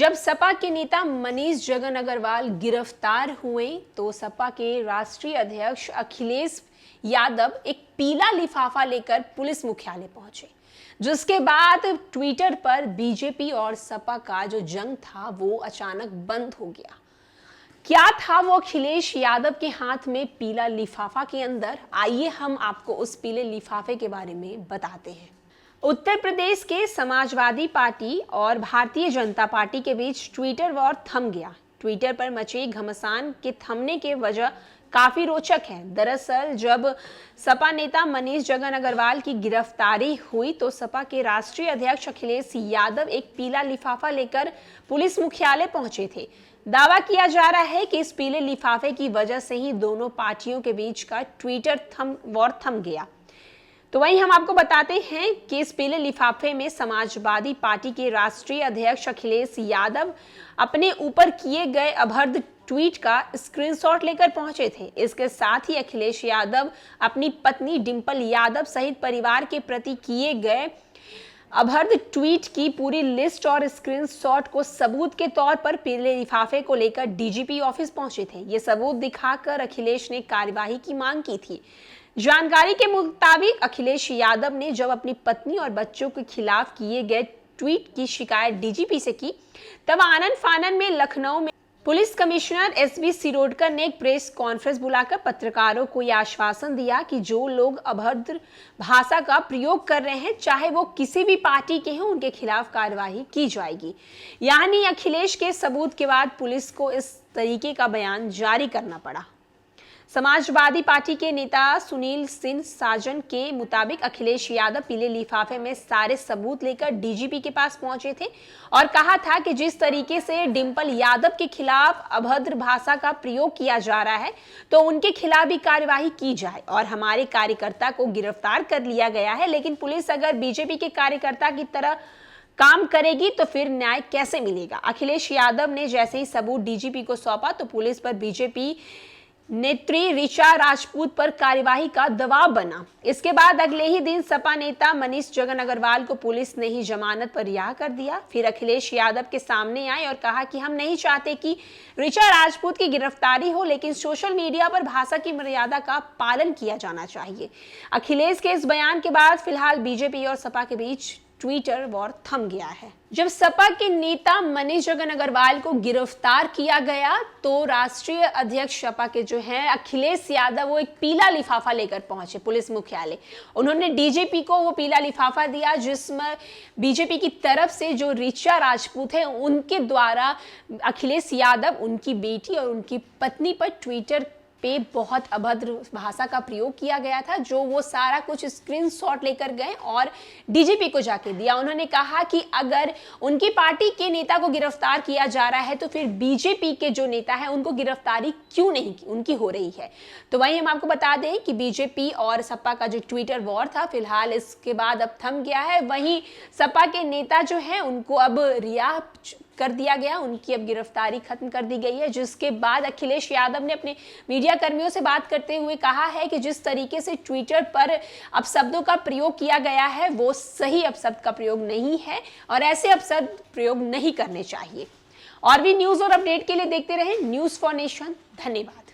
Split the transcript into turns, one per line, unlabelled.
जब सपा के नेता मनीष जगन अग्रवाल गिरफ्तार हुए तो सपा के राष्ट्रीय अध्यक्ष अखिलेश यादव एक पीला लिफाफा लेकर पुलिस मुख्यालय पहुंचे, जिसके बाद ट्विटर पर बीजेपी और सपा का जो जंग था वो अचानक बंद हो गया। क्या था वो अखिलेश यादव के हाथ में पीला लिफाफा के अंदर? आइए हम आपको उस पीले लिफाफे के बारे में बताते हैं। उत्तर प्रदेश के समाजवादी पार्टी और भारतीय जनता पार्टी के बीच ट्विटर वॉर थम गया। ट्विटर पर मचे घमासान के थमने की वजह काफी रोचक है। दरअसल जब सपा नेता मनीष जगन अग्रवाल की गिरफ्तारी हुई तो सपा के राष्ट्रीय अध्यक्ष अखिलेश यादव एक पीला लिफाफा लेकर पुलिस मुख्यालय पहुंचे थे। दावा किया जा रहा है कि इस पीले लिफाफे की वजह से ही दोनों पार्टियों के बीच का ट्विटर वॉर थम गया। तो वहीं हम आपको बताते हैं कि इस पीले लिफाफे में समाजवादी पार्टी के राष्ट्रीय अध्यक्ष अखिलेश यादव अपने ऊपर किए गए अभद्र ट्वीट का स्क्रीनशॉट लेकर पहुंचे थे। इसके साथ ही अखिलेश यादव अपनी पत्नी डिंपल यादव सहित परिवार के प्रति किए गए अभद्र ट्वीट की पूरी लिस्ट और स्क्रीनशॉट को सबूत के तौर पर पीले लिफाफे को लेकर डीजीपी ऑफिस पहुंचे थे। ये सबूत दिखाकर अखिलेश ने कार्यवाही की मांग की थी। जानकारी के मुताबिक अखिलेश यादव ने जब अपनी पत्नी और बच्चों के खिलाफ किए गए ट्वीट की शिकायत डीजीपी से की, तब आनन फानन में लखनऊ में पुलिस कमिश्नर एसबी सिरोडकर ने एक प्रेस कॉन्फ्रेंस बुलाकर पत्रकारों को यह आश्वासन दिया कि जो लोग अभद्र भाषा का प्रयोग कर रहे हैं, चाहे वो किसी भी पार्टी के हों, उनके खिलाफ कार्रवाई की जाएगी। यानी अखिलेश के सबूत के बाद पुलिस को इस तरीके का बयान जारी करना पड़ा। समाजवादी पार्टी के नेता सुनील सिंह साजन के मुताबिक अखिलेश यादव पीले लिफाफे में सारे सबूत लेकर डीजीपी के पास पहुंचे थे और कहा था कि जिस तरीके से डिंपल यादव के खिलाफ अभद्र भाषा का प्रयोग किया जा रहा है तो उनके खिलाफ भी कार्यवाही की जाए और हमारे कार्यकर्ता को गिरफ्तार कर लिया गया है। लेकिन पुलिस अगर बीजेपी के कार्यकर्ता की तरह काम करेगी तो फिर न्याय कैसे मिलेगा? अखिलेश यादव ने जैसे ही सबूत डीजीपी को सौंपा तो पुलिस पर बीजेपी नेत्री ऋचा राजपूत पर कार्यवाही का दबाव बना। इसके बाद अगले ही दिन सपा नेता मनीष जगन अग्रवाल को पुलिस ने ही जमानत पर रिहा कर दिया। फिर अखिलेश यादव के सामने आए और कहा कि हम नहीं चाहते कि ऋचा राजपूत की गिरफ्तारी हो, लेकिन सोशल मीडिया पर भाषा की मर्यादा का पालन किया जाना चाहिए। अखिलेश के इस बयान के बाद फिलहाल बीजेपी और सपा के बीच ट्विटर वॉर थम गया है। जब सपा के नेता मनीष जगन अग्रवाल को गिरफ्तार किया गया तो राष्ट्रीय अध्यक्ष सपा के जो हैं अखिलेश यादव वो एक पीला लिफाफा लेकर पहुंचे पुलिस मुख्यालय। उन्होंने डीजीपी को वो पीला लिफाफा दिया जिसमें बीजेपी की तरफ से जो ऋचा राजपूत है उनके द्वारा अखिलेश यादव, उनकी बेटी और उनकी पत्नी पर ट्विटर पे बहुत अभद्र भाषा का प्रयोग किया गया था, जो वो सारा कुछ स्क्रीनशॉट लेकर गए और डीजीपी को जाके दिया। उन्होंने कहा कि अगर उनकी पार्टी के नेता को गिरफ्तार किया जा रहा है तो फिर बीजेपी के जो नेता है उनको गिरफ्तारी क्यों नहीं उनकी हो रही है। तो वहीं हम आपको बता दें कि बीजेपी और सपा का जो ट्विटर वॉर था फिलहाल इसके बाद अब थम गया है। वहीं सपा के नेता जो है उनको अब रिहा कर दिया गया, उनकी अब गिरफ्तारी खत्म कर दी गई है। जिसके बाद अखिलेश यादव ने अपने मीडिया कर्मियों से बात करते हुए कहा है कि जिस तरीके से ट्विटर पर अपशब्दों का प्रयोग किया गया है वो सही अपशब्द का प्रयोग नहीं है और ऐसे अपशब्द प्रयोग नहीं करने चाहिए। और भी न्यूज और अपडेट के लिए देखते रहें न्यूज़ फॉर नेशन। धन्यवाद।